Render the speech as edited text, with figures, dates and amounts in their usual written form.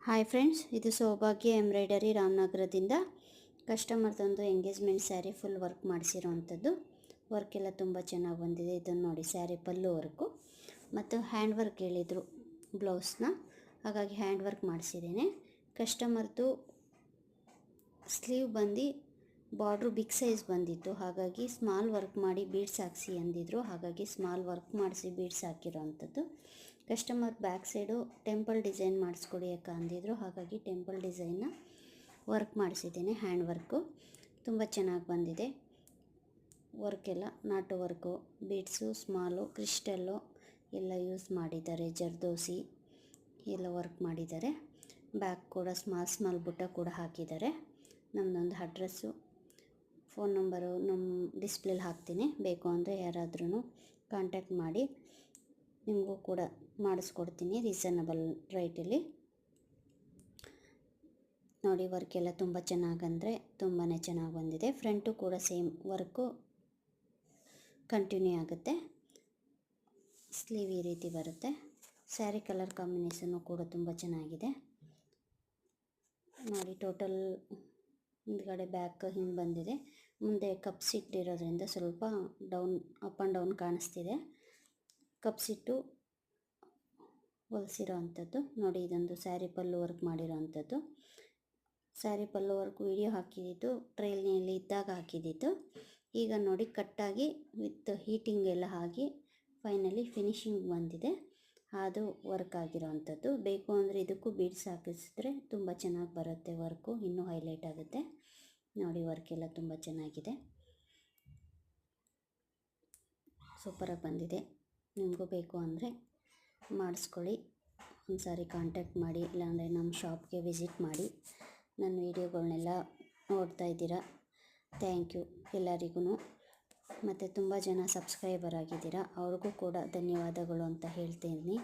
Hi friends, ಇದು Saubhagya embroidery ರಾಮನಗರದಿಂದ ಕಸ್ಟಮರ್ದೊಂದು ಎಂಗೇಜ್ಮೆಂಟ್ ಸ್ಯಾರಿ ಫುಲ್ ವರ್ಕ್ ಮಾಡಿಸಿರೋವಂಥದ್ದು. ವರ್ಕ್ ಎಲ್ಲ ತುಂಬ ಚೆನ್ನಾಗಿ ಬಂದಿದೆ. ಇದನ್ನು ನೋಡಿ, ಸ್ಯಾರಿ ಪಲ್ಲು ವರ್ಕು ಮತ್ತು ಹ್ಯಾಂಡ್ ವರ್ಕ್ ಹೇಳಿದರು ಬ್ಲೌಸ್ನ, ಹಾಗಾಗಿ ಹ್ಯಾಂಡ್ ವರ್ಕ್ ಮಾಡಿಸಿದ್ದೇನೆ. ಕಸ್ಟಮರ್ದು ಸ್ಲೀವ್ ಬಂದು ಬಾರ್ಡ್ರು ಬಿಗ್ ಸೈಜ್ ಬಂದಿತ್ತು, ಹಾಗಾಗಿ ಸ್ಮಾಲ್ ವರ್ಕ್ ಮಾಡಿ ಬೀಡ್ಸ್ ಹಾಕಿಸಿ ಅಂದಿದ್ರು. ಹಾಗಾಗಿ ಸ್ಮಾಲ್ ವರ್ಕ್ ಮಾಡಿಸಿ ಬೀಡ್ಸ್ ಹಾಕಿರೋ ಅಂಥದ್ದು. Customer back side temple design ಮಾಡಿಸ್ಕೊಡಿ ಅಕ್ಕ ಅಂದಿದ್ರು, ಹಾಗಾಗಿ ಟೆಂಪಲ್ ಡಿಸೈನ್ನ ವರ್ಕ್ ಮಾಡಿಸಿದ್ದೇನೆ. ಹ್ಯಾಂಡ್ ವರ್ಕು ತುಂಬ ಚೆನ್ನಾಗಿ ಬಂದಿದೆ. ವರ್ಕೆಲ್ಲ knot work, beads, small, crystal ಎಲ್ಲ ಯೂಸ್ ಮಾಡಿದ್ದಾರೆ. ಜರ್ದೋಸಿ ಎಲ್ಲ ವರ್ಕ್ ಮಾಡಿದ್ದಾರೆ. ಬ್ಯಾಕ್ ಕೂಡ ಸ್ಮಾಲ್ ಬುಟ್ಟ ಕೂಡ ಹಾಕಿದ್ದಾರೆ. ನಮ್ಮದೊಂದು ಅಡ್ರೆಸ್ಸು, ಫೋನ್ ನಂಬರು ನಮ್ಮ ಡಿಸ್ಪ್ಲೇಲಿ ಹಾಕ್ತೀನಿ. ಬೇಕು ಅಂದರೆ ಯಾರಾದ್ರೂ ಕಾಂಟ್ಯಾಕ್ಟ್ ಮಾಡಿ, ನಿಮಗೂ ಕೂಡ ಮಾಡಿಸ್ಕೊಡ್ತೀನಿ ರೀಸನಬಲ್ ರೈಟಲ್ಲಿ. ನೋಡಿ, ವರ್ಕ್ ಎಲ್ಲ ತುಂಬ ಚೆನ್ನಾಗಂದರೆ ತುಂಬಾ ಚೆನ್ನಾಗಿ ಬಂದಿದೆ. ಫ್ರಂಟು ಕೂಡ ಸೇಮ್ ವರ್ಕು ಕಂಟಿನ್ಯೂ ಆಗುತ್ತೆ. ಸ್ಲೀವ್ ಈ ರೀತಿ ಬರುತ್ತೆ. ಸ್ಯಾರಿ ಕಲರ್ ಕಾಂಬಿನೇಷನ್ನು ಕೂಡ ತುಂಬ ಚೆನ್ನಾಗಿದೆ. ನೋಡಿ, ಟೋಟಲ್ ಹಿಂದ್ಗಡೆ ಬ್ಯಾಕ್ ಹಿಂಗೆ ಬಂದಿದೆ. ಮುಂದೆ ಕಪ್ ಸಿಟ್ ಇರೋದ್ರಿಂದ ಸ್ವಲ್ಪ ಡೌನ್, ಅಪ್ ಆ್ಯಂಡ್ ಡೌನ್ ಕಾಣಿಸ್ತಿದೆ. ಕಪ್ ಸಿಟ್ಟು ಹೊಲಿಸಿರೋ ಅಂಥದ್ದು. ನೋಡಿ, ಇದೊಂದು ಸ್ಯಾರಿ ಪಲ್ಲು ವರ್ಕ್ ಮಾಡಿರೋ ಅಂಥದ್ದು. ಸ್ಯಾರಿ ಪಲ್ಲು ವರ್ಕ್ ವಿಡಿಯೋ ಹಾಕಿದ್ದು ಟ್ರೈಲ್ನಲ್ಲಿ ಇದ್ದಾಗ ಹಾಕಿದ್ದಿತ್ತು. ಈಗ ನೋಡಿ, ಕಟ್ಟಾಗಿ ವಿತ್ ಹೀಟಿಂಗ್ ಎಲ್ಲ ಆಗಿ ಫೈನಲಿ ಫಿನಿಶಿಂಗ್ ಬಂದಿದೆ. ಅದು ವರ್ಕ್ ಆಗಿರೋ ಅಂಥದ್ದು. ಬೇಕು ಅಂದರೆ ಇದಕ್ಕೂ ಬೀಡ್ಸ್ ಹಾಕಿಸಿದ್ರೆ ತುಂಬ ಚೆನ್ನಾಗಿ ಬರುತ್ತೆ. ವರ್ಕು ಇನ್ನೂ ಹೈಲೈಟ್ ಆಗುತ್ತೆ. ನೋಡಿ, ವರ್ಕ್ ಎಲ್ಲ ತುಂಬ ಚೆನ್ನಾಗಿದೆ, ಸೂಪರಾಗಿ ಬಂದಿದೆ. ನಿಮಗೂ ಬೇಕು ಅಂದರೆ ಮಾಡಿಸ್ಕೊಳ್ಳಿ. ಒಂದು ಸಾರಿ ಕಾಂಟ್ಯಾಕ್ಟ್ ಮಾಡಿ, ಇಲ್ಲಾಂದರೆ ನಮ್ಮ ಶಾಪ್ಗೆ ವಿಸಿಟ್ ಮಾಡಿ. ನನ್ನ ವೀಡಿಯೋಗಳನ್ನೆಲ್ಲ ನೋಡ್ತಾ ಇದ್ದೀರಾ, ಥ್ಯಾಂಕ್ ಯು ಎಲ್ಲರಿಗೂ. ಮತ್ತು ತುಂಬ ಜನ ಸಬ್ಸ್ಕ್ರೈಬರ್ ಆಗಿದ್ದೀರಾ, ಅವ್ರಿಗೂ ಕೂಡ ಧನ್ಯವಾದಗಳು ಅಂತ ಹೇಳ್ತೀನಿ.